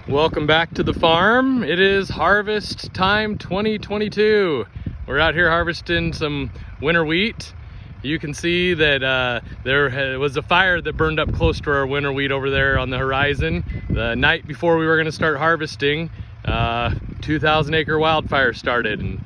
Welcome back to the farm. It is harvest time 2022. We're out here harvesting some winter wheat. You can see that there was a fire that burned up close to our winter wheat over there on the horizon. The night before we were going to start harvesting, 2,000 acre wildfire started, and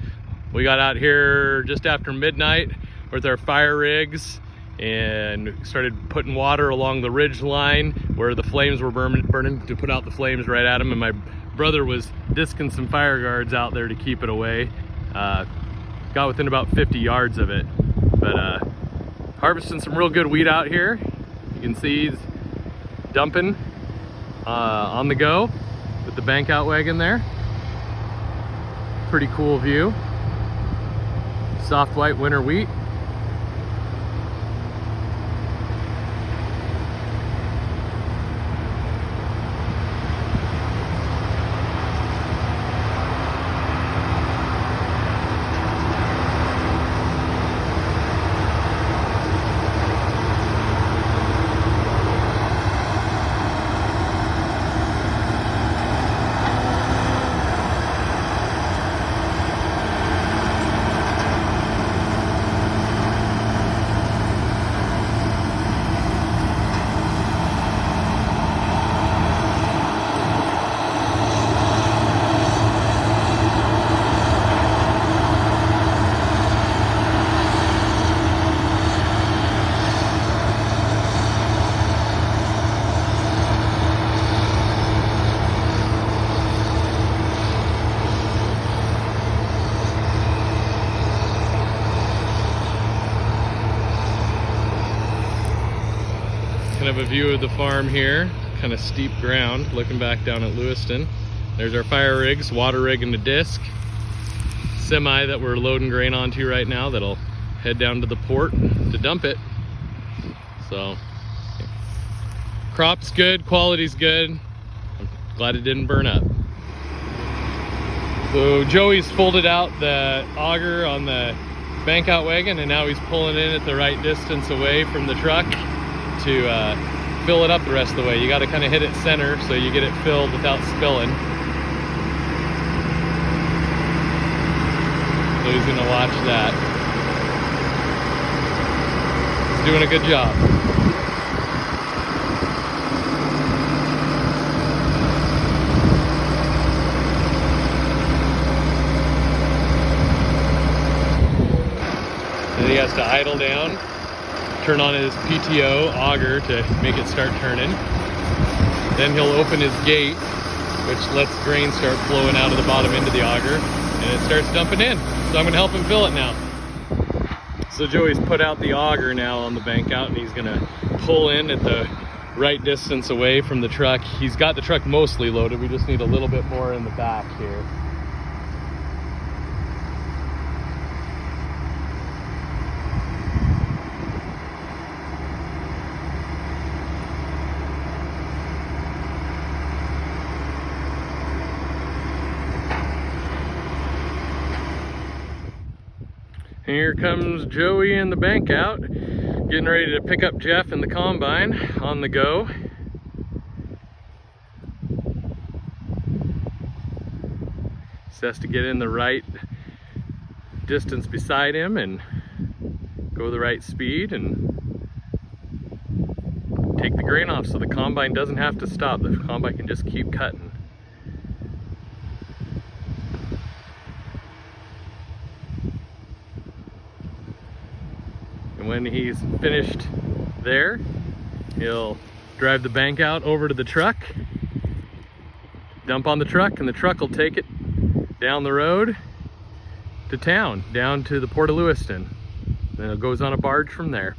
we got out here just after midnight with our fire rigs and started putting water along the ridge line where the flames were burning to put out the flames right at them. And my brother was disking some fire guards out there to keep it away. Got within about 50 yards of it, but harvesting some real good wheat out here. You can see he's dumping on the go with the bank out wagon there. Pretty cool view. Soft white winter wheat. Kind of a view of the farm here, kind of steep ground looking back down at Lewiston. There's our fire rigs, water rig and a disc. Semi that we're loading grain onto right now that'll head down to the port to dump it. So crop's good, quality's good. I'm glad it didn't burn up. So Joey's folded out the auger on the bank out wagon, and now he's pulling in at the right distance away from the truck to fill it up the rest of the way. You got to kind of hit it center so you get it filled without spilling. So he's going to watch that. He's doing a good job. Then he has to idle down, turn on his PTO auger to make it start turning. Then he'll open his gate, which lets grain start flowing out of the bottom into the auger, and it starts dumping in. So I'm gonna help him fill it now. So Joey's put out the auger now on the bank out, and he's gonna pull in at the right distance away from the truck. He's got the truck mostly loaded. We just need a little bit more in the back here. Here comes Joey in the bank out, getting ready to pick up Jeff in the combine on the go. Just has to get in the right distance beside him and go the right speed and take the grain off so the combine doesn't have to stop. The combine can just keep cutting. When he's finished there, he'll drive the bank out over to the truck, dump on the truck, and the truck will take it down the road to town, down to the Port of Lewiston. Then it goes on a barge from there.